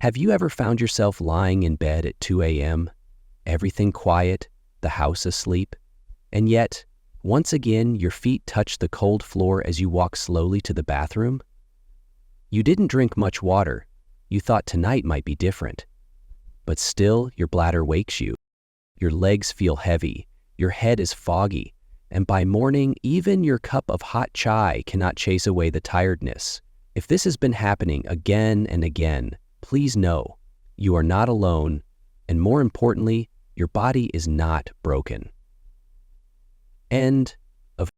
Have you ever found yourself lying in bed at 2 a.m., everything quiet, the house asleep, and yet, once again, your feet touch the cold floor as you walk slowly to the bathroom? You didn't drink much water. You thought tonight might be different. But still, your bladder wakes you. Your legs feel heavy, your head is foggy, and by morning, even your cup of hot chai cannot chase away the tiredness. If this has been happening again and again, please know you are not alone, and more importantly, your body is not broken. End of.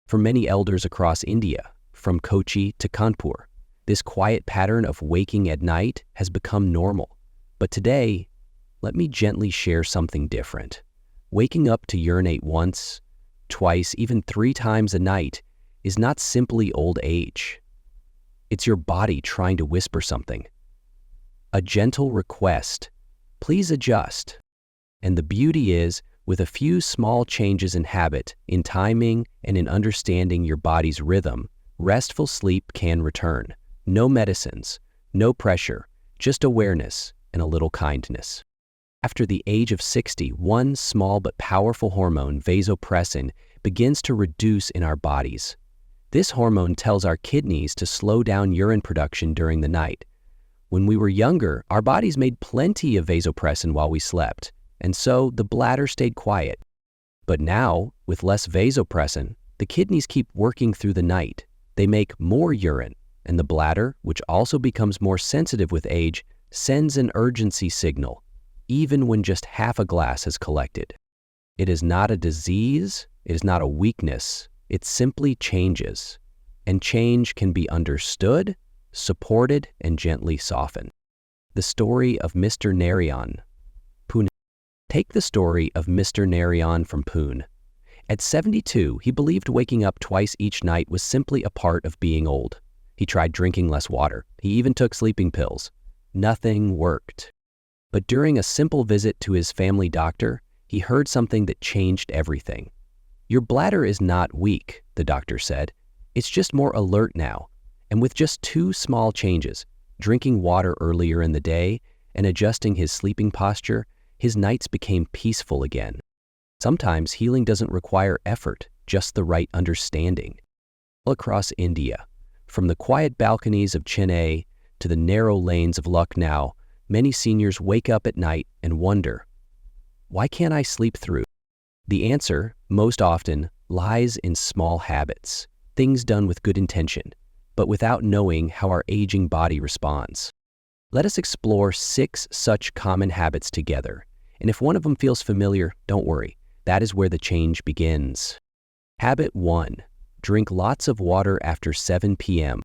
For many elders across India, from Kochi to Kanpur, this quiet pattern of waking at night has become normal. But today, let me gently share something different. Waking up to urinate once, twice, even 3 times a night is not simply old age. It's your body trying to whisper something. A gentle request, please adjust. And the beauty is, with a few small changes in habit, in timing, and in understanding your body's rhythm, restful sleep can return. No medicines, no pressure, just awareness and a little kindness. After the age of 60, one small but powerful hormone, vasopressin, begins to reduce in our bodies. This hormone tells our kidneys to slow down urine production during the night. When we were younger, our bodies made plenty of vasopressin while we slept, and so the bladder stayed quiet. But now, with less vasopressin, the kidneys keep working through the night. They make more urine, and the bladder, which also becomes more sensitive with age, sends an urgency signal, even when just half a glass has collected. It is not a disease, it is not a weakness, it simply changes. And change can be understood, supported, and gently softened. The story of Mr. Narayan, Pune. Take the story of Mr. Narayan from Pune. At 72, he believed waking up twice each night was simply a part of being old. He tried drinking less water. He even took sleeping pills. Nothing worked. But during a simple visit to his family doctor, he heard something that changed everything. Your bladder is not weak, the doctor said. It's just more alert now. And with just 2 small changes, drinking water earlier in the day and adjusting his sleeping posture, his nights became peaceful again. Sometimes healing doesn't require effort, just the right understanding. All across India, from the quiet balconies of Chennai to the narrow lanes of Lucknow, many seniors wake up at night and wonder, why can't I sleep through? The answer, most often, lies in small habits, things done with good intention, but without knowing how our aging body responds. Let us explore 6 such common habits together, and if one of them feels familiar, don't worry, that is where the change begins. Habit 1. Drink lots of water after 7 p.m.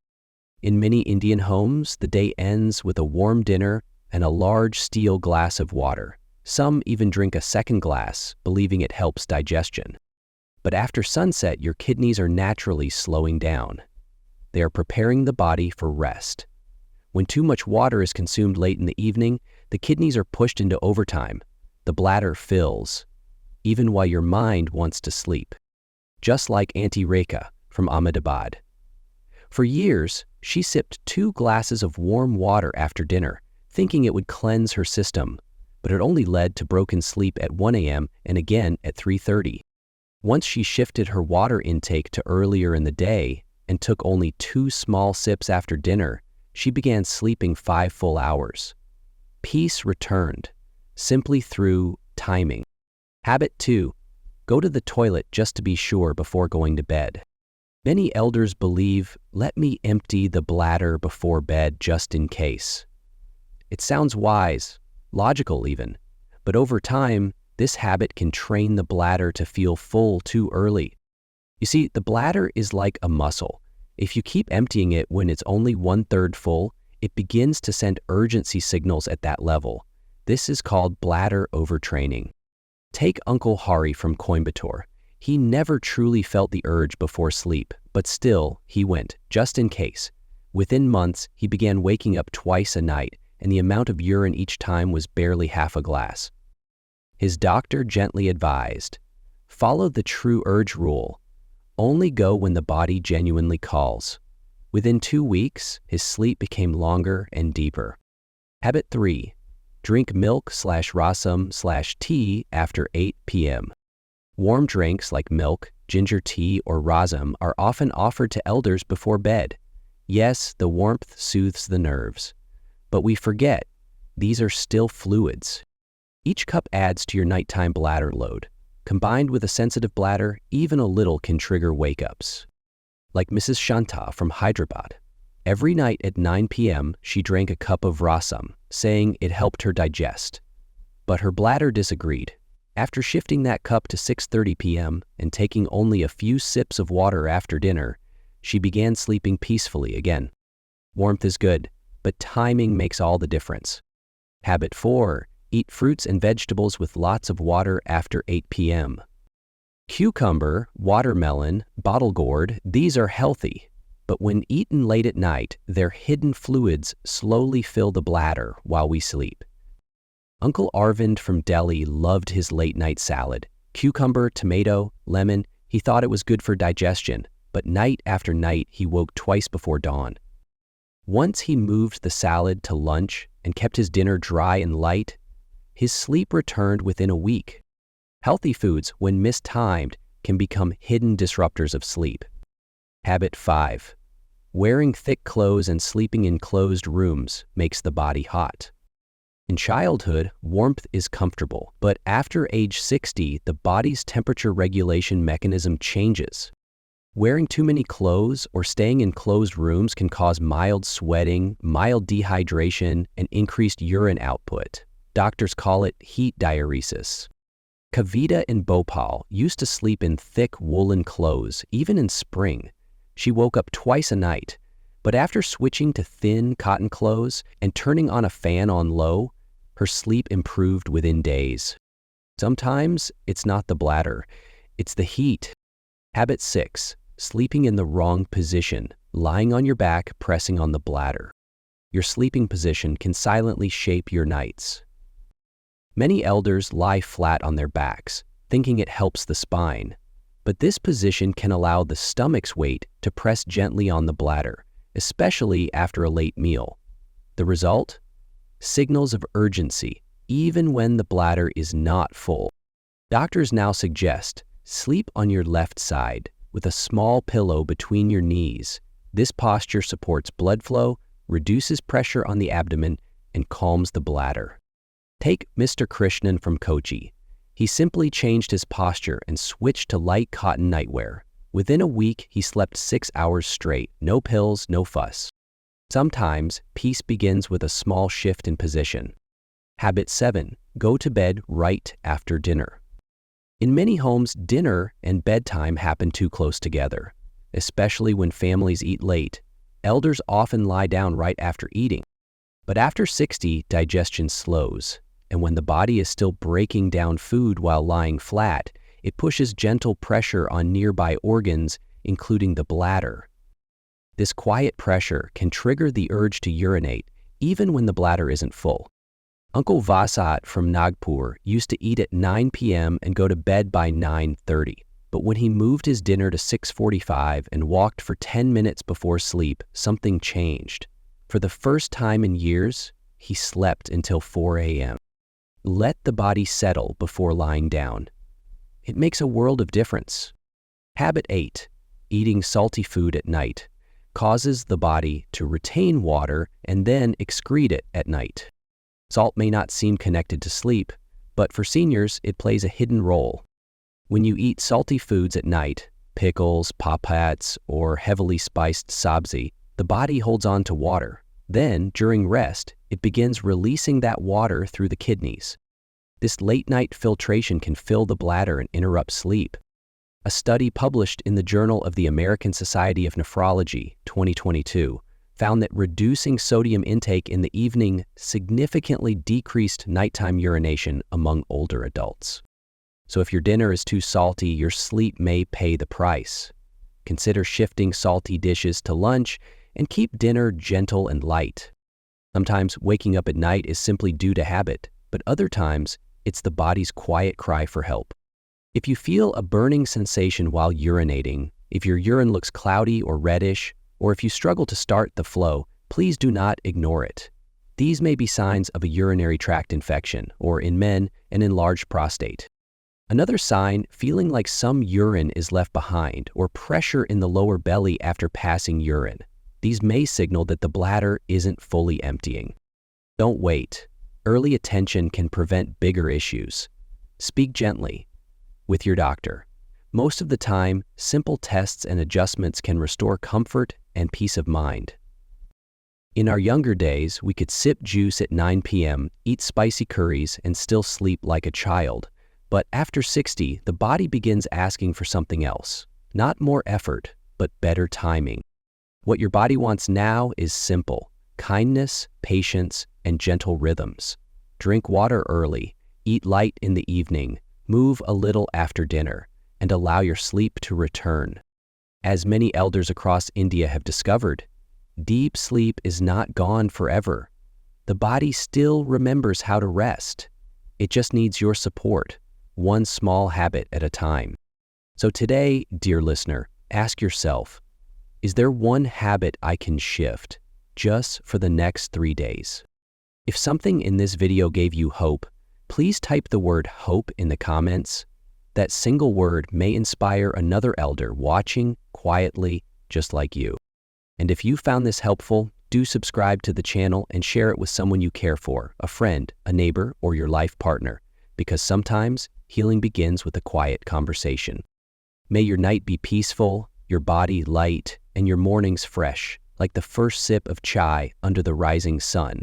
In many Indian homes, the day ends with a warm dinner and a large steel glass of water. Some even drink a second glass, believing it helps digestion. But after sunset, your kidneys are naturally slowing down. They are preparing the body for rest. When too much water is consumed late in the evening, the kidneys are pushed into overtime. The bladder fills, even while your mind wants to sleep. Just like Auntie Rekha from Ahmedabad. For years, she sipped 2 glasses of warm water after dinner, thinking it would cleanse her system, but it only led to broken sleep at 1 a.m. and again at 3:30. Once she shifted her water intake to earlier in the day and took only 2 small sips after dinner, she began sleeping 5 full hours. Peace returned, simply through timing. Habit 2. Go to the toilet just to be sure before going to bed. Many elders believe, let me empty the bladder before bed just in case. It sounds wise, logical even, but over time, this habit can train the bladder to feel full too early. You see, the bladder is like a muscle. If you keep emptying it when it's only 1/3 full, it begins to send urgency signals at that level. This is called bladder overtraining. Take Uncle Hari from Coimbatore. He never truly felt the urge before sleep, but still, he went, just in case. Within months, he began waking up twice a night, and the amount of urine each time was barely half a glass. His doctor gently advised, follow the true urge rule. Only go when the body genuinely calls. Within 2 weeks, his sleep became longer and deeper. Habit 3. Drink milk/rasam/tea after 8 p.m. Warm drinks like milk, ginger tea, or rasam are often offered to elders before bed. Yes, the warmth soothes the nerves. But we forget, these are still fluids. Each cup adds to your nighttime bladder load. Combined with a sensitive bladder, even a little can trigger wake-ups. Like Mrs. Shanta from Hyderabad. Every night at 9 p.m., she drank a cup of rasam, saying it helped her digest. But her bladder disagreed. After shifting that cup to 6:30 p.m. and taking only a few sips of water after dinner, she began sleeping peacefully again. Warmth is good, but timing makes all the difference. Habit 4. Eat fruits and vegetables with lots of water after 8 p.m. Cucumber, watermelon, bottle gourd, these are healthy, but when eaten late at night, their hidden fluids slowly fill the bladder while we sleep. Uncle Arvind from Delhi loved his late-night salad. Cucumber, tomato, lemon, he thought it was good for digestion, but night after night he woke twice before dawn. Once he moved the salad to lunch and kept his dinner dry and light, his sleep returned within a week. Healthy foods, when mistimed, can become hidden disruptors of sleep. Habit 5. Wearing thick clothes and sleeping in closed rooms makes the body hot. In childhood, warmth is comfortable, but after age 60, the body's temperature regulation mechanism changes. Wearing too many clothes or staying in closed rooms can cause mild sweating, mild dehydration, and increased urine output. Doctors call it heat diuresis. Kavita in Bhopal used to sleep in thick woolen clothes, even in spring. She woke up twice a night, but after switching to thin cotton clothes and turning on a fan on low, her sleep improved within days. Sometimes it's not the bladder, it's the heat. Habit 6. Sleeping in the wrong position, lying on your back, pressing on the bladder. Your sleeping position can silently shape your nights. Many elders lie flat on their backs, thinking it helps the spine. But this position can allow the stomach's weight to press gently on the bladder, especially after a late meal. The result? Signals of urgency, even when the bladder is not full. Doctors now suggest sleep on your left side with a small pillow between your knees. This posture supports blood flow, reduces pressure on the abdomen, and calms the bladder. Take Mr. Krishnan from Kochi. He simply changed his posture and switched to light cotton nightwear. Within a week, he slept 6 hours straight, no pills, no fuss. Sometimes, peace begins with a small shift in position. Habit 7. Go to bed right after dinner. In many homes, dinner and bedtime happen too close together. Especially when families eat late, elders often lie down right after eating. But after 60, digestion slows, and when the body is still breaking down food while lying flat, it pushes gentle pressure on nearby organs, including the bladder. This quiet pressure can trigger the urge to urinate, even when the bladder isn't full. Uncle Vasat from Nagpur used to eat at 9 p.m. and go to bed by 9:30. But when he moved his dinner to 6:45 and walked for 10 minutes before sleep, something changed. For the first time in years, he slept until 4 a.m. Let the body settle before lying down. It makes a world of difference. Habit 8. Eating salty food at night causes the body to retain water and then excrete it at night. Salt may not seem connected to sleep, but for seniors, it plays a hidden role. When you eat salty foods at night, pickles, papats, or heavily spiced sabzi, the body holds on to water. Then, during rest, it begins releasing that water through the kidneys. This late-night filtration can fill the bladder and interrupt sleep. A study published in the Journal of the American Society of Nephrology, 2022, found that reducing sodium intake in the evening significantly decreased nighttime urination among older adults. So if your dinner is too salty, your sleep may pay the price. Consider shifting salty dishes to lunch and keep dinner gentle and light. Sometimes waking up at night is simply due to habit, but other times it's the body's quiet cry for help. If you feel a burning sensation while urinating, if your urine looks cloudy or reddish, or if you struggle to start the flow, please do not ignore it. These may be signs of a urinary tract infection, or in men, an enlarged prostate. Another sign, feeling like some urine is left behind or pressure in the lower belly after passing urine. These may signal that the bladder isn't fully emptying. Don't wait. Early attention can prevent bigger issues. Speak gently with your doctor. Most of the time, simple tests and adjustments can restore comfort and peace of mind. In our younger days, we could sip juice at 9 p.m., eat spicy curries, and still sleep like a child. But after 60, the body begins asking for something else. Not more effort, but better timing. What your body wants now is simple: kindness, patience, and gentle rhythms. Drink water early, eat light in the evening, move a little after dinner, and allow your sleep to return. As many elders across India have discovered, deep sleep is not gone forever. The body still remembers how to rest. It just needs your support, one small habit at a time. So today, dear listener, ask yourself, is there one habit I can shift just for the next 3 days? If something in this video gave you hope, please type the word hope in the comments. That single word may inspire another elder watching quietly just like you. And if you found this helpful, do subscribe to the channel and share it with someone you care for, a friend, a neighbor, or your life partner, because sometimes healing begins with a quiet conversation. May your night be peaceful, your body light, and your mornings fresh, like the first sip of chai under the rising sun.